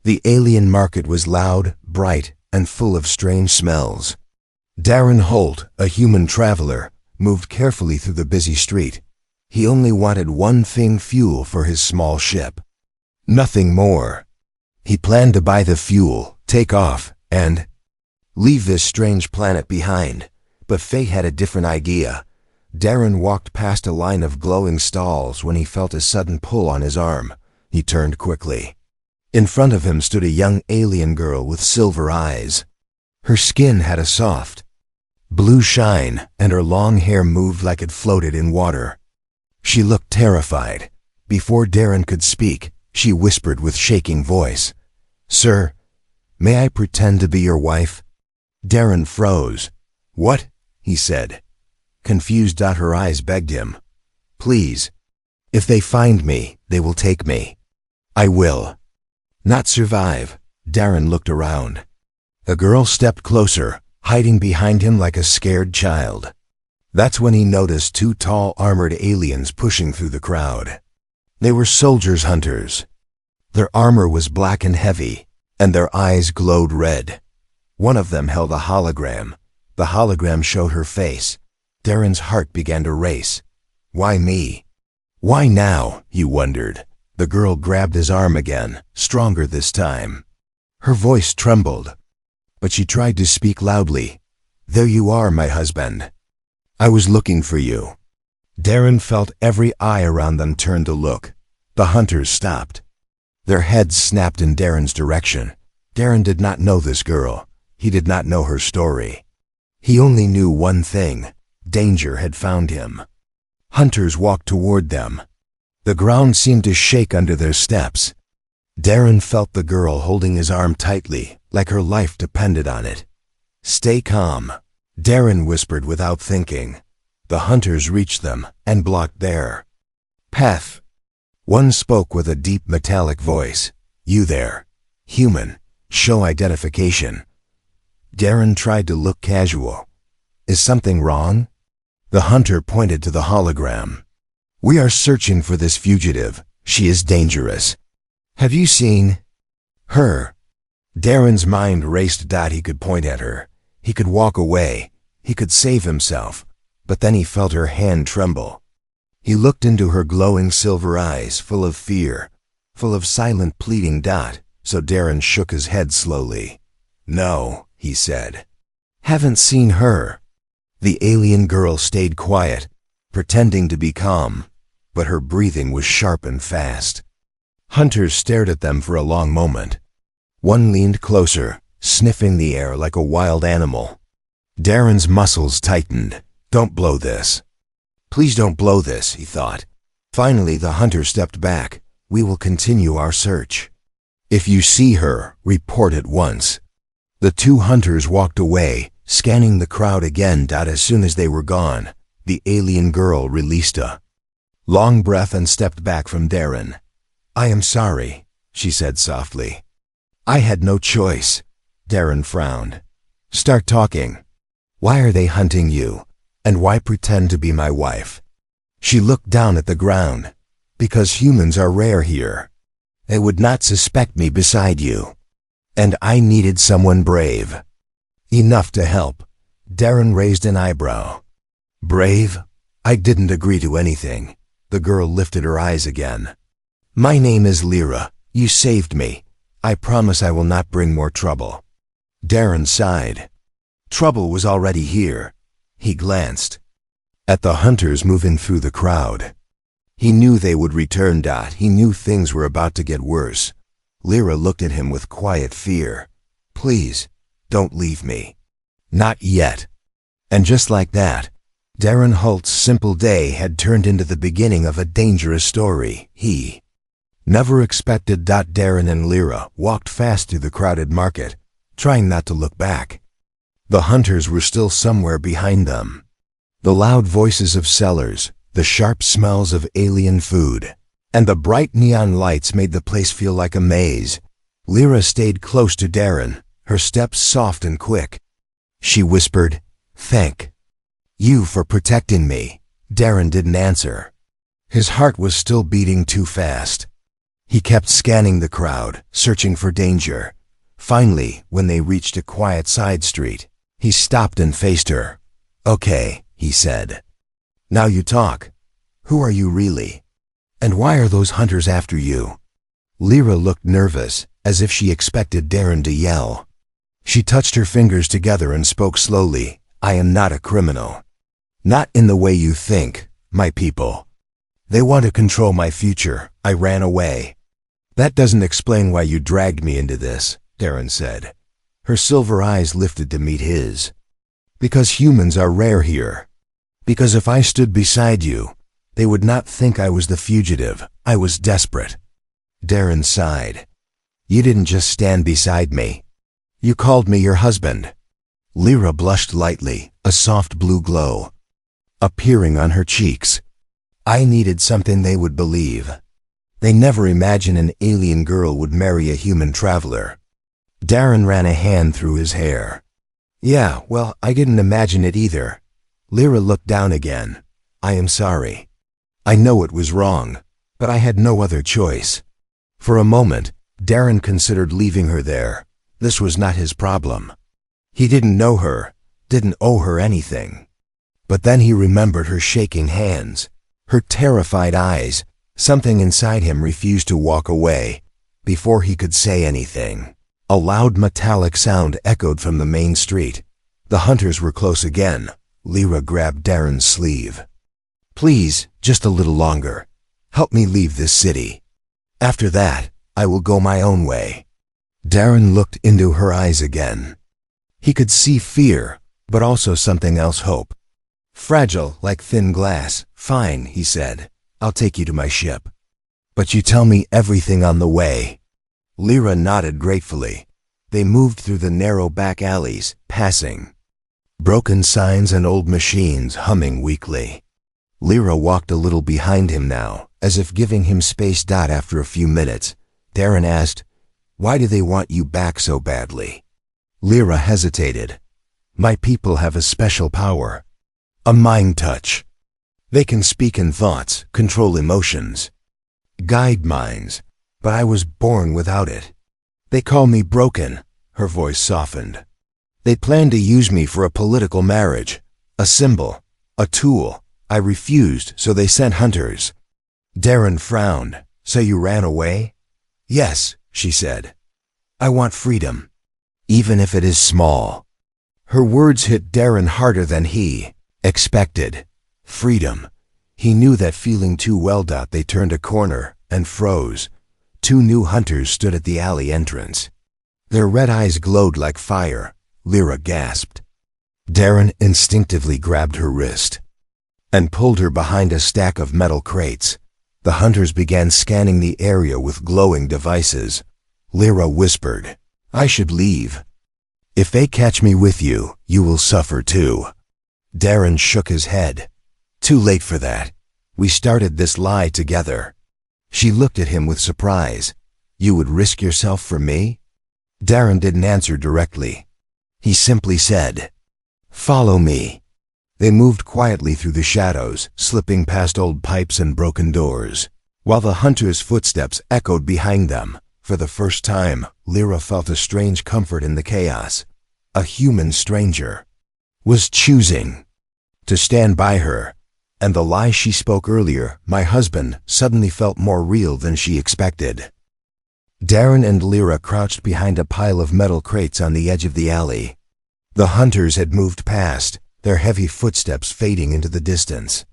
The alien market was loud, bright, and full of strange smells. Darren Holt, a human traveler, moved carefully through the busy street. He only wanted one thing: fuel for his small ship. Nothing more. He planned to buy the fuel, take off, and leave this strange planet behind. But fate had a different idea. Darren walked past a line of glowing stalls when he felt a sudden pull on his arm. He turned quickly. In front of him stood a young alien girl with silver eyes. Her skin had a soft blue shine, and her long hair moved like it floated in water. She looked terrified. Before Darren could speak, she whispered with shaking voice, "Sir, may I pretend to be your wife?" Darren froze. "What?" he said. Confused, her eyes begged him, "Please. If they find me, they will take me. I will not survive." Darren looked around. The girl stepped closer, hiding behind him like a scared child. That's when he noticed two tall, armored aliens pushing through the crowd. They were soldiers hunters. Their armor was black and heavy, and their eyes glowed red. One of them held a hologram. The hologram showed her face. Darren's heart began to race. Why me? Why now? He wondered. The girl grabbed his arm again, stronger this time. Her voice trembled, but she tried to speak loudly. "There you are, my husband. I was looking for you." Darren felt every eye around them turn to look. The hunters stopped. Their heads snapped in Darren's direction. Darren did not know this girl. He did not know her story. He only knew one thing: danger had found him. Hunters walked toward them. The ground seemed to shake under their steps. Darren felt the girl holding his arm tightly, like her life depended on it. "Stay calm," Darren whispered without thinking. The hunters reached them and blocked their path. One spoke with a deep metallic voice. "You there, human, show identification." Darren tried to look casual. "Is something wrong?" The hunter pointed to the hologram. "We are searching for this fugitive. She is dangerous. Have you seen her?" Darren's mind raced. He could point at her. He could walk away. He could save himself. But then he felt her hand tremble. He looked into her glowing silver eyes, full of fear, full of silent pleading. So Darren shook his head slowly. "No," he said. "Haven't seen her." The alien girl stayed quiet, pretending to be calm, but her breathing was sharp and fast. Hunters stared at them for a long moment. One leaned closer, sniffing the air like a wild animal. Darren's muscles tightened. "Don't blow this. Please don't blow this," he thought. Finally, the hunter stepped back. "We will continue our search. If you see her, report at once." The two hunters walked away, scanning the crowd again. As soon as they were gone, the alien girl released a long breath and stepped back from Darren. "I am sorry," she said softly. "I had no choice." Darren frowned. "Start talking. Why are they hunting you? And why pretend to be my wife?" She looked down at the ground. "Because humans are rare here. They would not suspect me beside you. And I needed someone brave enough to help." Darren raised an eyebrow. "Brave? I didn't agree to anything." The girl lifted her eyes again. "My name is Lyra. You saved me. I promise I will not bring more trouble." Darren sighed. Trouble was already here. He glanced at the hunters moving through the crowd. He knew they would return. He knew things were about to get worse. Lyra looked at him with quiet fear. "Please, don't leave me." "Not yet." And just like that, Darren Holt's simple day had turned into the beginning of a dangerous story he never expected. Darren and Lyra walked fast through the crowded market, trying not to look back. The hunters were still somewhere behind them. The loud voices of sellers, the sharp smells of alien food, and the bright neon lights made the place feel like a maze. Lyra stayed close to Darren, her steps soft and quick. She whispered, "Thank you for protecting me." Darren didn't answer. His heart was still beating too fast. He kept scanning the crowd, searching for danger. Finally, when they reached a quiet side street, he stopped and faced her. "Okay," he said. "Now you talk. Who are you really? And why are those hunters after you?" Lyra looked nervous, as if she expected Darren to yell. She touched her fingers together and spoke slowly. "I am not a criminal. Not in the way you think, my people. They want to control my future. I ran away." "That doesn't explain why you dragged me into this," Darren said. Her silver eyes lifted to meet his. "Because humans are rare here. Because if I stood beside you, they would not think I was the fugitive. I was desperate." Darren sighed. "You didn't just stand beside me. You called me your husband." Lyra blushed lightly, a soft blue glow appearing on her cheeks. "I needed something they would believe. They never imagined an alien girl would marry a human traveler." Darren ran a hand through his hair. "Yeah, well, I didn't imagine it either." Lyra looked down again. "I am sorry. I know it was wrong, but I had no other choice." For a moment, Darren considered leaving her there. This was not his problem. He didn't know her, didn't owe her anything. But then he remembered her shaking hands, her terrified eyes. Something inside him refused to walk away. Before he could say anything, a loud metallic sound echoed from the main street. The hunters were close again. Lyra grabbed Darren's sleeve. "Please, just a little longer. Help me leave this city. After that, I will go my own way." Darren looked into her eyes again. He could see fear, but also something else, hope. "Fragile like thin glass. Fine," he said. "I'll take you to my ship. But you tell me everything on the way." Lyra nodded gratefully. They moved through the narrow back alleys, passing broken signs and old machines humming weakly. Lyra walked a little behind him now, as if giving him space. After a few minutes, Darren asked, "Why do they want you back so badly?" Lyra hesitated. "My people have a special power. A mind touch. They can speak in thoughts, control emotions, guide minds, but I was born without it. They call me broken." Her voice softened. "They plan to use me for a political marriage, a symbol, a tool. I refused, so they sent hunters." Darren frowned. "So you ran away?" "Yes," she said. "I want freedom, even if it is small." Her words hit Darren harder than he expected. Freedom. He knew that feeling too well. They turned a corner and froze. Two new hunters stood at the alley entrance. Their red eyes glowed like fire. Lyra gasped. Darren instinctively grabbed her wrist and pulled her behind a stack of metal crates. The hunters began scanning the area with glowing devices. Lyra whispered, "I should leave. If they catch me with you, you will suffer too." Darren shook his head. "Too late for that. We started this lie together." She looked at him with surprise. "You would risk yourself for me?" Darren didn't answer directly. He simply said, "Follow me." They moved quietly through the shadows, slipping past old pipes and broken doors, while the hunters' footsteps echoed behind them. For the first time, Lyra felt a strange comfort in the chaos. A human stranger was choosing to stand by her, and the lie she spoke earlier, "my husband," suddenly felt more real than she expected. Darren and Lyra crouched behind a pile of metal crates on the edge of the alley. The hunters had moved past, their heavy footsteps fading into the distance.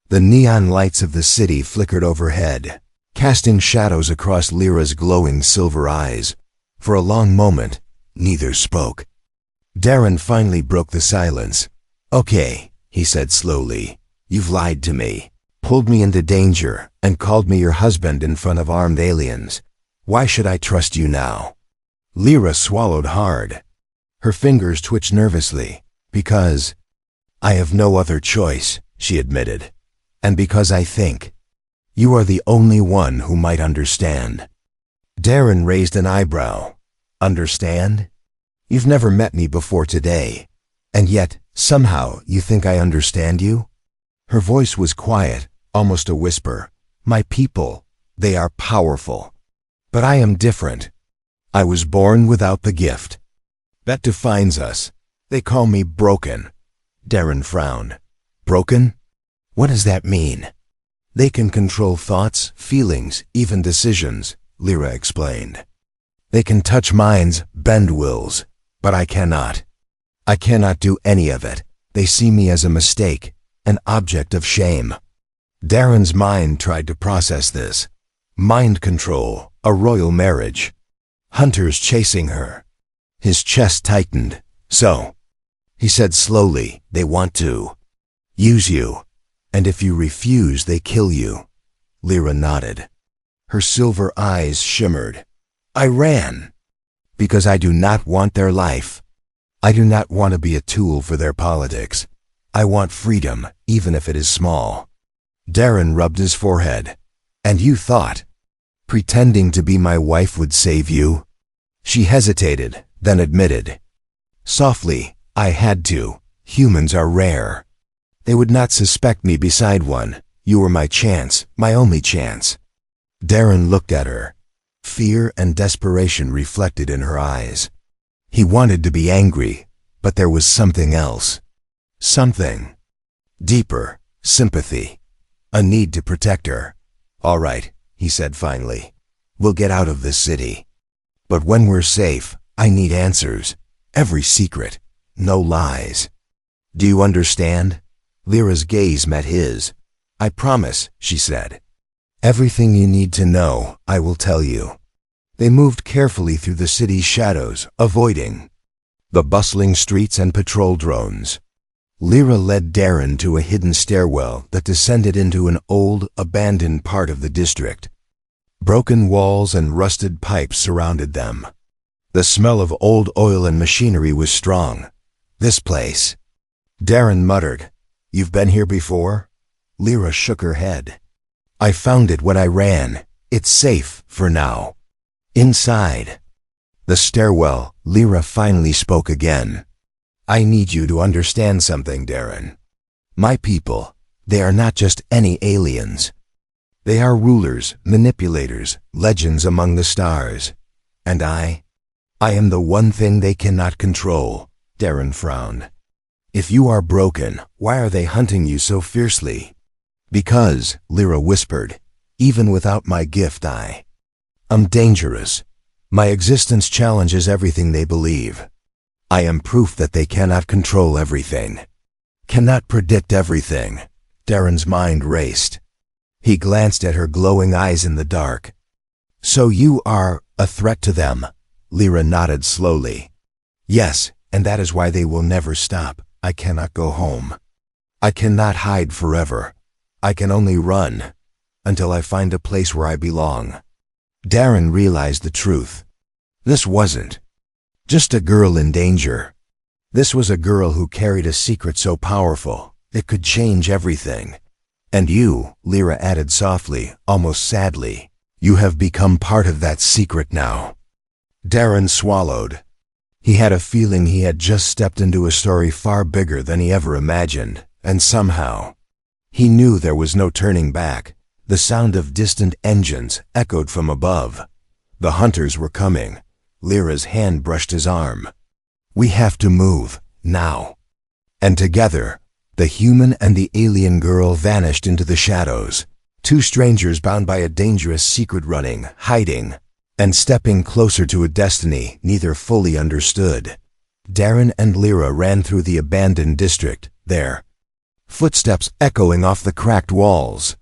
The neon lights of the city flickered overhead, casting shadows across Lyra's glowing silver eyes. For a long moment, neither spoke. Darren finally broke the silence. "Okay," he said slowly, "you've lied to me, pulled me into danger, and called me your husband in front of armed aliens. Why should I trust you now?" Lyra swallowed hard. Her fingers twitched nervously. "Because I have no other choice," she admitted. "And because I think you are the only one who might understand." Darren raised an eyebrow. "Understand? You've never met me before today, and yet, somehow, you think I understand you?" Her voice was quiet, almost a whisper. "My people, they are powerful. But I am different. I was born without the gift. That defines us. They call me broken. Darren frowned. Broken? What does that mean? They can control thoughts, feelings, even decisions, Lyra explained. They can touch minds, bend wills, but I cannot. I cannot do any of it. They see me as a mistake, an object of shame. Darren's mind tried to process this. Mind control, a royal marriage. Hunters chasing her. His chest tightened. So, he said slowly, they want to use you. And if you refuse, they kill you. Lyra nodded. Her silver eyes shimmered. I ran. Because I do not want their life. I do not want to be a tool for their politics. I want freedom, even if it is small. Darren rubbed his forehead. And you thought pretending to be my wife would save you? She hesitated, then admitted. Softly, I had to. Humans are rare. They would not suspect me beside one. You were my chance, my only chance. Darren looked at her. Fear and desperation reflected in her eyes. He wanted to be angry, but there was something else. Something deeper, sympathy, a need to protect her. All right, he said finally. We'll get out of this city. But when we're safe, I need answers. Every secret, no lies. Do you understand? Lyra's gaze met his. I promise, she said. Everything you need to know, I will tell you. They moved carefully through the city's shadows, avoiding the bustling streets and patrol drones. Lyra led Darren to a hidden stairwell that descended into an old, abandoned part of the district. Broken walls and rusted pipes surrounded them. The smell of old oil and machinery was strong. This place. Darren muttered, You've been here before? Lyra shook her head. I found it when I ran. It's safe for now. Inside the stairwell, Lyra finally spoke again. I need you to understand something, Darren. My people, they are not just any aliens. They are rulers, manipulators, legends among the stars. And I am the one thing they cannot control. Darren frowned. If you are broken, why are they hunting you so fiercely? Because, Lyra whispered, even without my gift I'm dangerous. My existence challenges everything they believe. I am proof that they cannot control everything. Cannot predict everything. Darren's mind raced. He glanced at her glowing eyes in the dark. So you are a threat to them? Lyra nodded slowly. Yes, and that is why they will never stop. I cannot go home. I cannot hide forever. I can only run until I find a place where I belong. Darren realized the truth. This wasn't just a girl in danger. This was a girl who carried a secret so powerful, it could change everything. And you, Lyra added softly, almost sadly, you have become part of that secret now. Darren swallowed. He had a feeling he had just stepped into a story far bigger than he ever imagined, and somehow, he knew there was no turning back. The sound of distant engines echoed from above. The hunters were coming. Lyra's hand brushed his arm. We have to move, now. And together, the human and the alien girl vanished into the shadows. Two strangers bound by a dangerous secret running, hiding, and stepping closer to a destiny neither fully understood. Darren and Lyra ran through the abandoned district, their footsteps echoing off the cracked walls.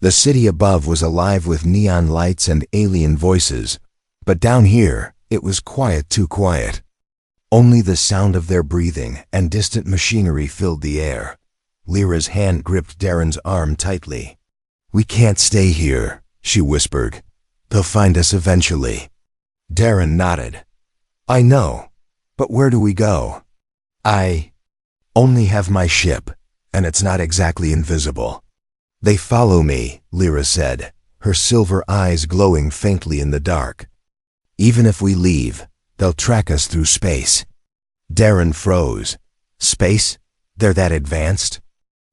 The city above was alive with neon lights and alien voices, but down here, it was quiet, too quiet. Only the sound of their breathing and distant machinery filled the air. Lyra's hand gripped Darren's arm tightly. We can't stay here, she whispered. They'll find us eventually. Darren nodded. I know, but where do we go? I only have my ship, and it's not exactly invisible. They follow me, Lyra said, her silver eyes glowing faintly in the dark. Even if we leave, they'll track us through space. Darren froze. Space? They're that advanced?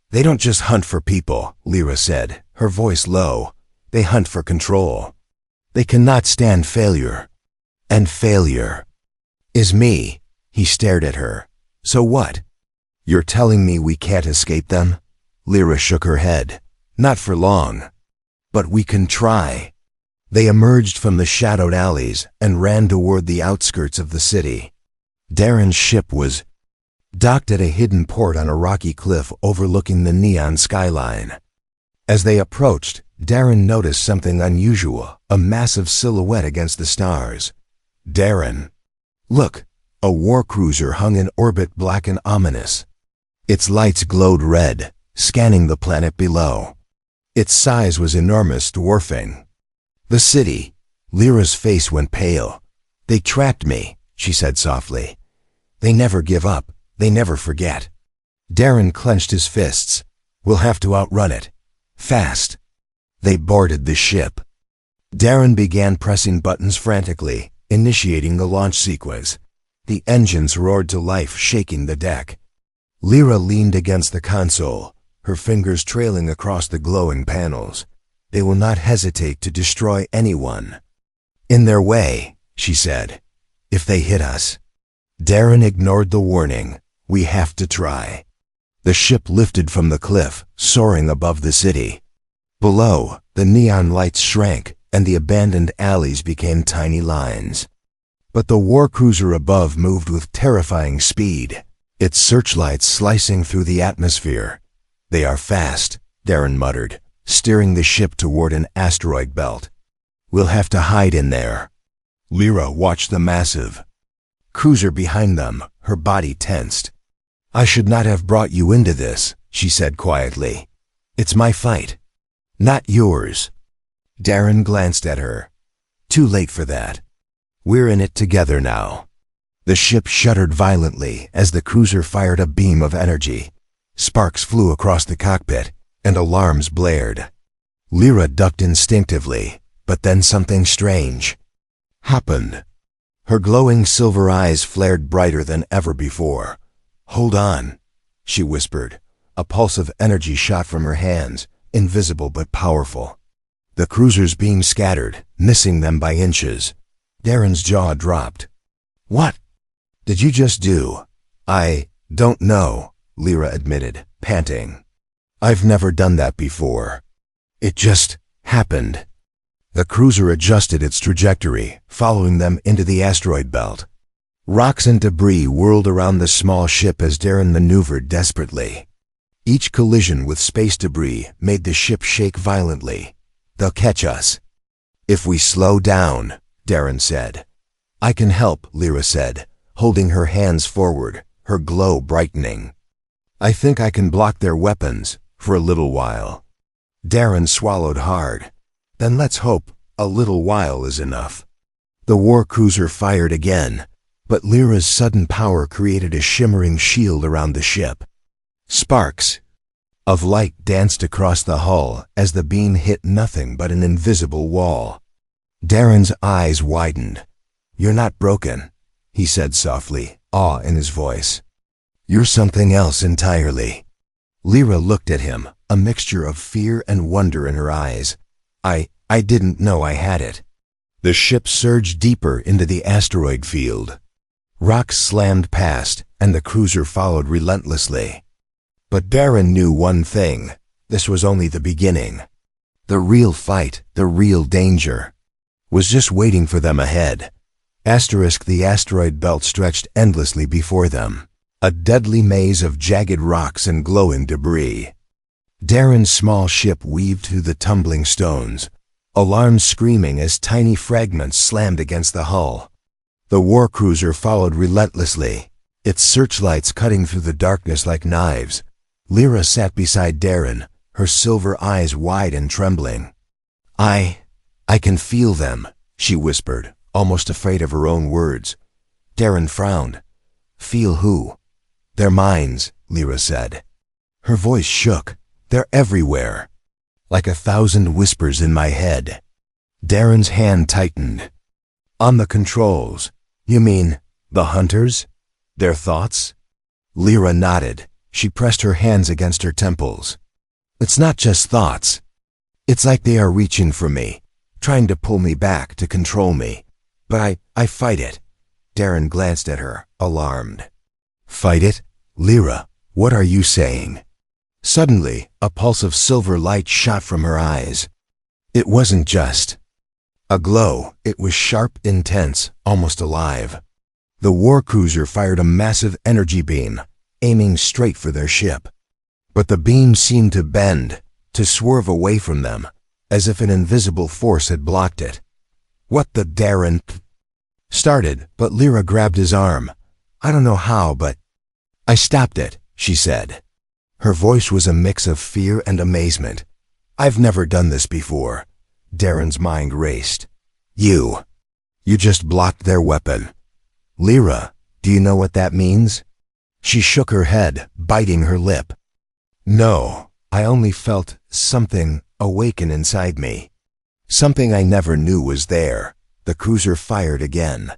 They don't just hunt for people, Lyra said, her voice low. They hunt for control. They cannot stand failure. And failure is me. He stared at her. So what? You're telling me we can't escape them? Lyra shook her head. Not for long. But we can try. They emerged from the shadowed alleys and ran toward the outskirts of the city. Darren's ship was docked at a hidden port on a rocky cliff overlooking the neon skyline. As they approached, Darren noticed something unusual, a massive silhouette against the stars. Darren. Look, a war cruiser hung in orbit, black and ominous. Its lights glowed red, scanning the planet below. Its size was enormous, dwarfing the city. Lyra's face went pale. They tracked me, she said softly. They never give up, they never forget. Darren clenched his fists. We'll have to outrun it. Fast. They boarded the ship. Darren began pressing buttons frantically, initiating the launch sequence. The engines roared to life, shaking the deck. Lyra leaned against the console, her fingers trailing across the glowing panels. They will not hesitate to destroy anyone in their way, she said. If they hit us. Darren ignored the warning. We have to try. The ship lifted from the cliff, soaring above the city. Below, the neon lights shrank, and the abandoned alleys became tiny lines. But the war cruiser above moved with terrifying speed, its searchlights slicing through the atmosphere. They are fast, Darren muttered, steering the ship toward an asteroid belt. We'll have to hide in there. Lyra watched the massive cruiser behind them, her body tensed. I should not have brought you into this, she said quietly. It's my fight, not yours. Darren glanced at her. Too late for that. We're in it together now. The ship shuddered violently as the cruiser fired a beam of energy. Sparks flew across the cockpit, and alarms blared. Lyra ducked instinctively, but then something strange happened. Her glowing silver eyes flared brighter than ever before. Hold on, she whispered. A pulse of energy shot from her hands, invisible but powerful. The cruiser's beam scattered, missing them by inches. Darren's jaw dropped. What did you just do? I don't know, Lyra admitted, panting. I've never done that before. It just happened. The cruiser adjusted its trajectory, following them into the asteroid belt. Rocks and debris whirled around the small ship as Darren maneuvered desperately. Each collision with space debris made the ship shake violently. They'll catch us if we slow down, Darren said. I can help, Lyra said, holding her hands forward, her glow brightening. I think I can block their weapons for a little while. Darren swallowed hard. Then let's hope a little while is enough. The war cruiser fired again, but Lyra's sudden power created a shimmering shield around the ship. Sparks of light danced across the hull as the beam hit nothing but an invisible wall. Darren's eyes widened. You're not broken, he said softly, awe in his voice. You're something else entirely. Lyra looked at him, a mixture of fear and wonder in her eyes. I didn't know I had it. The ship surged deeper into the asteroid field. Rocks slammed past, and the cruiser followed relentlessly. But Darren knew one thing. This was only the beginning. The real fight, the real danger, was just waiting for them ahead. The asteroid belt stretched endlessly before them, a deadly maze of jagged rocks and glowing debris. Darren's small ship weaved through the tumbling stones, alarms screaming as tiny fragments slammed against the hull. The war cruiser followed relentlessly, its searchlights cutting through the darkness like knives. Lyra sat beside Darren, her silver eyes wide and trembling. I can feel them, she whispered, almost afraid of her own words. Darren frowned. Feel who? Their minds, Lyra said. Her voice shook. They're everywhere, like 1,000 whispers in my head. Darren's hand tightened. On the controls. You mean the hunters? Their thoughts? Lyra nodded. She pressed her hands against her temples. It's not just thoughts. It's like they are reaching for me, trying to pull me back, to control me. But I fight it. Darren glanced at her, alarmed. Fight it? Lyra, what are you saying? Suddenly, a pulse of silver light shot from her eyes. It wasn't just a glow, it was sharp, intense, almost alive. The war cruiser fired a massive energy beam, aiming straight for their ship. But the beam seemed to bend, to swerve away from them, as if an invisible force had blocked it. What the Darren started, but Lyra grabbed his arm. I don't know how, but I stopped it, she said. Her voice was a mix of fear and amazement. I've never done this before. Darren's mind raced. You just blocked their weapon. Lyra, do you know what that means? She shook her head, biting her lip. No, I only felt something awaken inside me. Something I never knew was there. The cruiser fired again.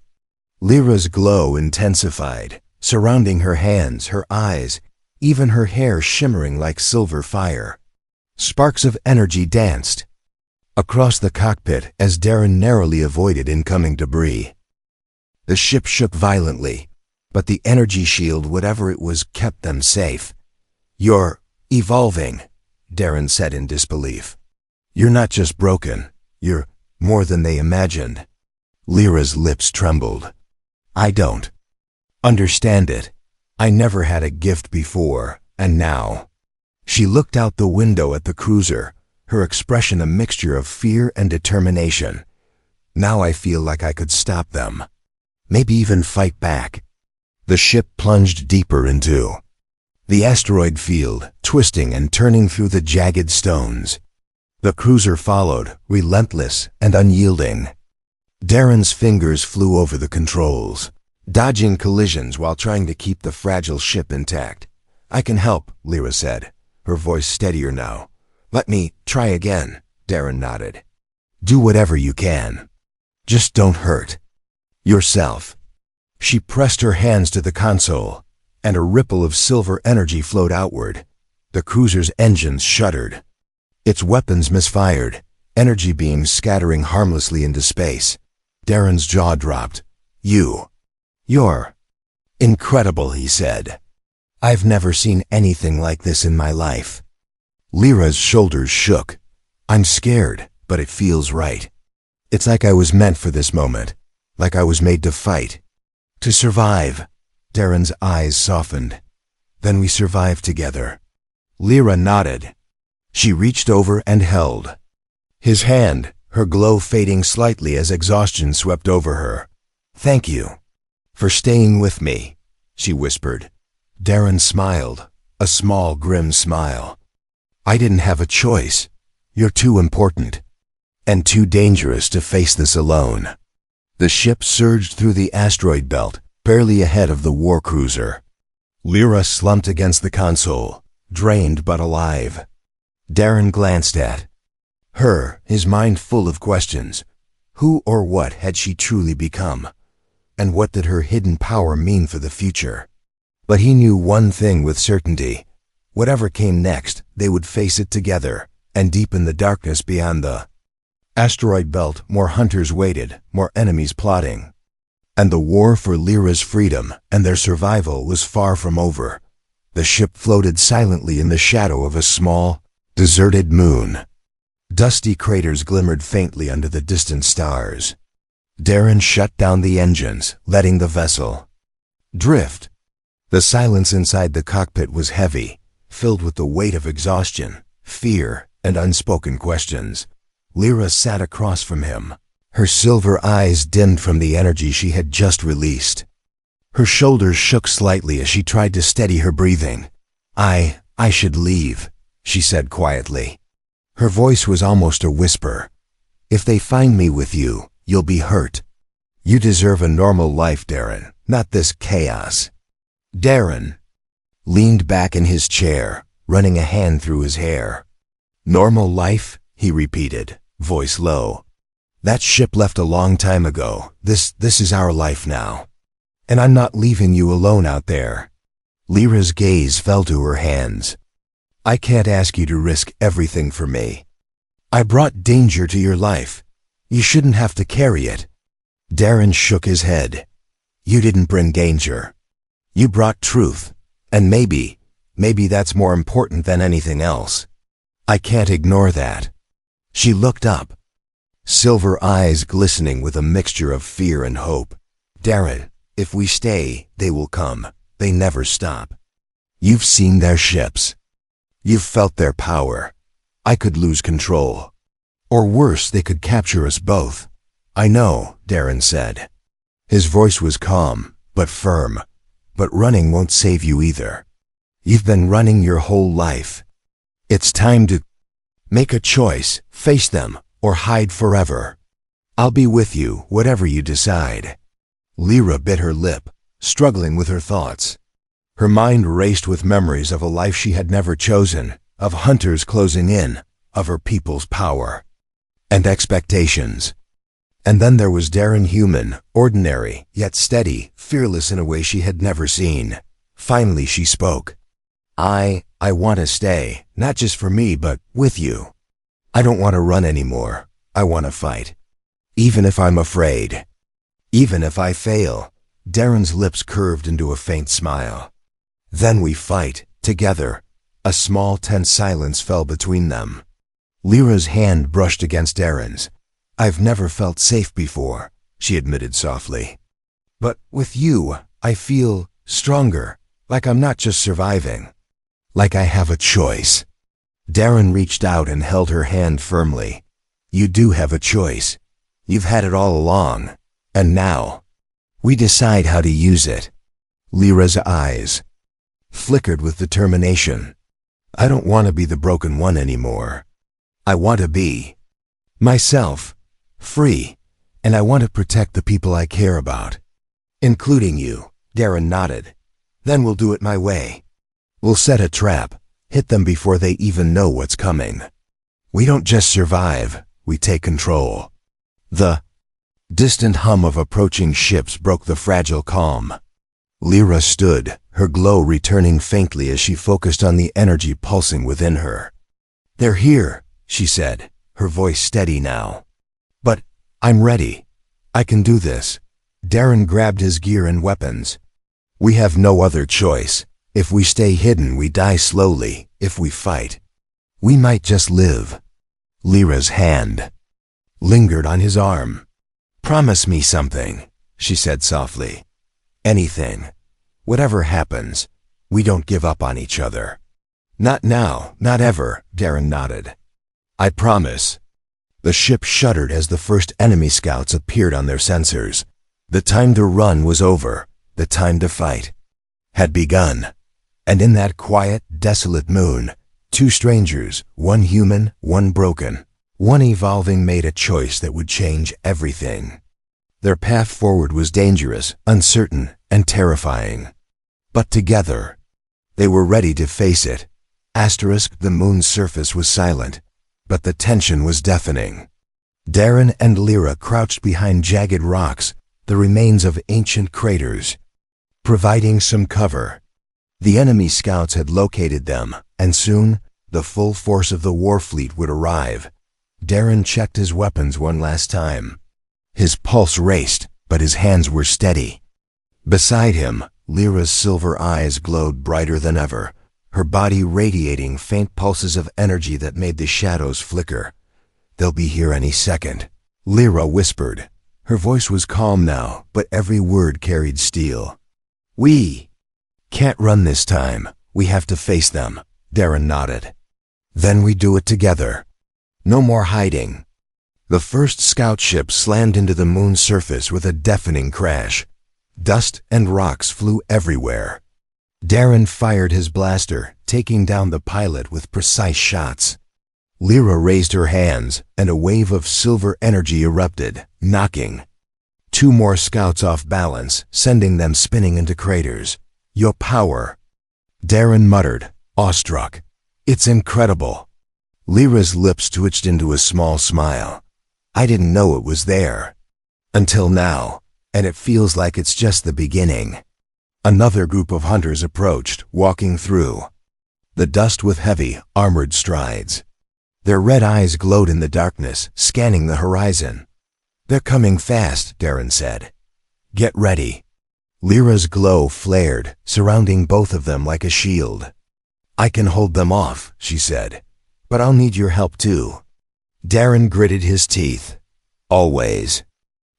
Lyra's glow intensified, surrounding her hands, her eyes, even her hair shimmering like silver fire. Sparks of energy danced across the cockpit as Darren narrowly avoided incoming debris. The ship shook violently, but the energy shield, whatever it was, kept them safe. You're evolving, Darren said in disbelief. You're not just broken, you're more than they imagined. Lyra's lips trembled. I don't understand it. I never had a gift before, and now. She looked out the window at the cruiser, her expression a mixture of fear and determination. Now I feel like I could stop them. Maybe even fight back. The ship plunged deeper into the asteroid field, twisting and turning through the jagged stones. The cruiser followed, relentless and unyielding. Darren's fingers flew over the controls, dodging collisions while trying to keep the fragile ship intact. I can help, Lyra said, her voice steadier now. Let me try again, Darren nodded. Do whatever you can. Just don't hurt yourself. She pressed her hands to the console, and a ripple of silver energy flowed outward. The cruiser's engines shuddered. Its weapons misfired, energy beams scattering harmlessly into space. Darren's jaw dropped. You're incredible, he said. I've never seen anything like this in my life. Lyra's shoulders shook. I'm scared, but it feels right. It's like I was meant for this moment, like I was made to fight, to survive. Darren's eyes softened. Then we survived together. Lyra nodded. She reached over and held his hand, her glow fading slightly as exhaustion swept over her. Thank you for staying with me, she whispered. Darren smiled, a small, grim smile. I didn't have a choice. You're too important and too dangerous to face this alone. The ship surged through the asteroid belt, barely ahead of the war cruiser. Lyra slumped against the console, drained but alive. Darren glanced at her, his mind full of questions. Who or what had she truly become? And what did her hidden power mean for the future? But he knew one thing with certainty. Whatever came next, they would face it together, and deep in the darkness beyond the asteroid belt, more hunters waited, more enemies plotting. And the war for Lyra's freedom and their survival was far from over. The ship floated silently in the shadow of a small, deserted moon. Dusty craters glimmered faintly under the distant stars. Darren shut down the engines, letting the vessel drift. The silence inside the cockpit was heavy, filled with the weight of exhaustion, fear, and unspoken questions. Lyra sat across from him, her silver eyes dimmed from the energy she had just released. Her shoulders shook slightly as she tried to steady her breathing. I should leave, she said quietly. Her voice was almost a whisper. If they find me with you, you'll be hurt. You deserve a normal life, Darren, not this chaos. Darren leaned back in his chair, running a hand through his hair. Normal life, he repeated, voice low. That ship left a long time ago. This is our life now. And I'm not leaving you alone out there. Lyra's gaze fell to her hands. I can't ask you to risk everything for me. I brought danger to your life. You shouldn't have to carry it. Darren shook his head. You didn't bring danger. You brought truth, and maybe that's more important than anything else. I can't ignore that. She looked up, silver eyes glistening with a mixture of fear and hope. Darren, if we stay, they will come. They never stop. You've seen their ships. You've felt their power. I could lose control. Or worse, they could capture us both. I know, Darren said. His voice was calm, but firm. But running won't save you either. You've been running your whole life. It's time to make a choice, face them, or hide forever. I'll be with you, whatever you decide. Lyra bit her lip, struggling with her thoughts. Her mind raced with memories of a life she had never chosen, of hunters closing in, of her people's power. And expectations. And then there was Darren, human, ordinary, yet steady, fearless in a way she had never seen. Finally she spoke. I want to stay, not just for me, but with you. I don't want to run anymore. I want to fight. Even if I'm afraid. Even if I fail. Darren's lips curved into a faint smile. Then we fight, together. A small, tense silence fell between them. Lyra's hand brushed against Darren's. I've never felt safe before, she admitted softly. But with you, I feel stronger, like I'm not just surviving. Like I have a choice. Darren reached out and held her hand firmly. You do have a choice. You've had it all along. And now, we decide how to use it. Lyra's eyes flickered with determination. I don't want to be the broken one anymore. I want to be myself, free, and I want to protect the people I care about. Including you, Darren nodded. Then we'll do it my way. We'll set a trap, hit them before they even know what's coming. We don't just survive, we take control. The distant hum of approaching ships broke the fragile calm. Lyra stood, her glow returning faintly as she focused on the energy pulsing within her. They're here, she said, her voice steady now. But I'm ready. I can do this. Darren grabbed his gear and weapons. We have no other choice. If we stay hidden, we die slowly. If we fight, we might just live. Lyra's hand lingered on his arm. Promise me something, she said softly. Anything. Whatever happens, we don't give up on each other. Not now, not ever, Darren nodded. I promise. The ship shuddered as the first enemy scouts appeared on their sensors. The time to run was over. The time to fight had begun. And in that quiet, desolate moon, two strangers, one human, one broken, one evolving, made a choice that would change everything. Their path forward was dangerous, uncertain, and terrifying. But together, they were ready to face it. The moon's surface was silent, but the tension was deafening. Darren and Lyra crouched behind jagged rocks, the remains of ancient craters, providing some cover. The enemy scouts had located them, and soon, the full force of the war fleet would arrive. Darren checked his weapons one last time. His pulse raced, but his hands were steady. Beside him, Lyra's silver eyes glowed brighter than ever, her body radiating faint pulses of energy that made the shadows flicker. They'll be here any second, Lyra whispered. Her voice was calm now, but every word carried steel. We can't run this time. We have to face them, Darren nodded. Then we do it together. No more hiding. The first scout ship slammed into the moon's surface with a deafening crash. Dust and rocks flew everywhere. Darren fired his blaster, taking down the pilot with precise shots. Lyra raised her hands, and a wave of silver energy erupted, knocking two more scouts off balance, sending them spinning into craters. Your power, Darren muttered, awestruck. It's incredible. Lyra's lips twitched into a small smile. I didn't know it was there. Until now, and it feels like it's just the beginning. Another group of hunters approached, walking through the dust with heavy, armored strides. Their red eyes glowed in the darkness, scanning the horizon. They're coming fast, Darren said. Get ready. Lyra's glow flared, surrounding both of them like a shield. I can hold them off, she said, but I'll need your help too. Darren gritted his teeth. Always.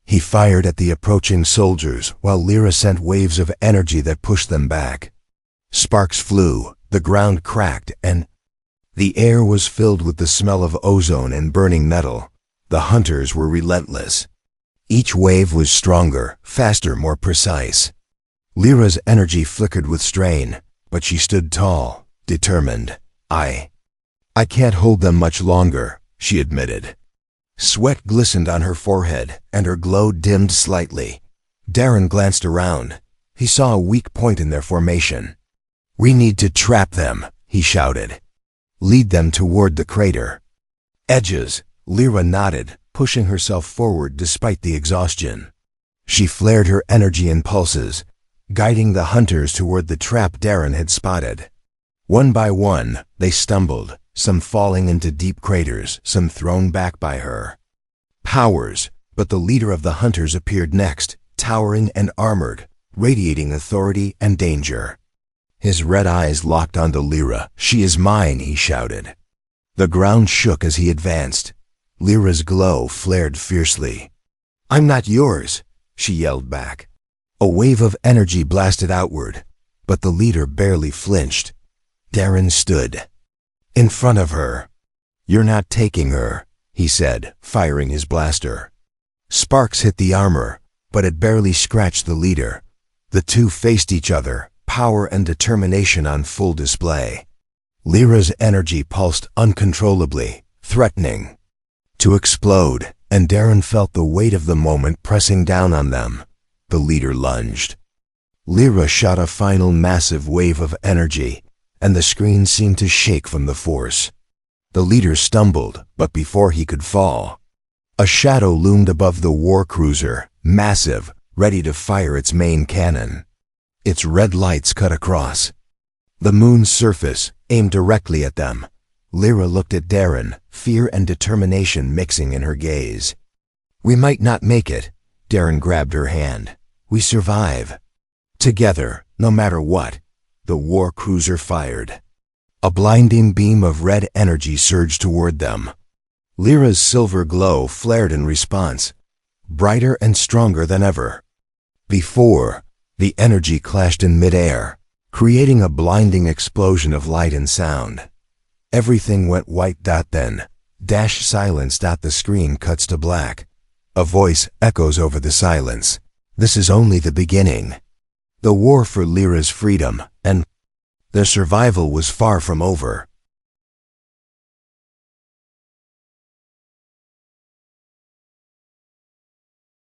He fired at the approaching soldiers while Lyra sent waves of energy that pushed them back. Sparks flew, the ground cracked, and the air was filled with the smell of ozone and burning metal. The hunters were relentless. Each wave was stronger, faster, more precise. Lyra's energy flickered with strain, but she stood tall, determined. I can't hold them much longer, she admitted. Sweat glistened on her forehead, and her glow dimmed slightly. Darren glanced around. He saw a weak point in their formation. We need to trap them, he shouted. Lead them toward the crater. Edges, Lyra nodded, pushing herself forward despite the exhaustion. She flared her energy in pulses, guiding the hunters toward the trap Darren had spotted. One by one, they stumbled, some falling into deep craters, some thrown back by her. Powers, but the leader of the hunters appeared next, towering and armored, radiating authority and danger. His red eyes locked onto Lyra. She is mine, he shouted. The ground shook as he advanced. Lyra's glow flared fiercely. I'm not yours, she yelled back. A wave of energy blasted outward, but the leader barely flinched. Darren stood in front of her. You're not taking her, he said, firing his blaster. Sparks hit the armor, but it barely scratched the leader. The two faced each other, power and determination on full display. Lyra's energy pulsed uncontrollably, threatening to explode, and Darren felt the weight of the moment pressing down on them. The leader lunged. Lyra shot a final massive wave of energy, and the screen seemed to shake from the force. The leader stumbled, but before he could fall, a shadow loomed above the war cruiser, massive, ready to fire its main cannon. Its red lights cut across the moon's surface, aimed directly at them. Lyra looked at Darren, fear and determination mixing in her gaze. We might not make it. Darren grabbed her hand. We survive. Together, no matter what. The war cruiser fired. A blinding beam of red energy surged toward them. Lyra's silver glow flared in response, brighter and stronger than ever. Before, the energy clashed in midair, creating a blinding explosion of light and sound. Everything went white. Then, silence. The screen cuts to black. A voice echoes over the silence. This is only the beginning. The war for Lyra's freedom and their survival was far from over.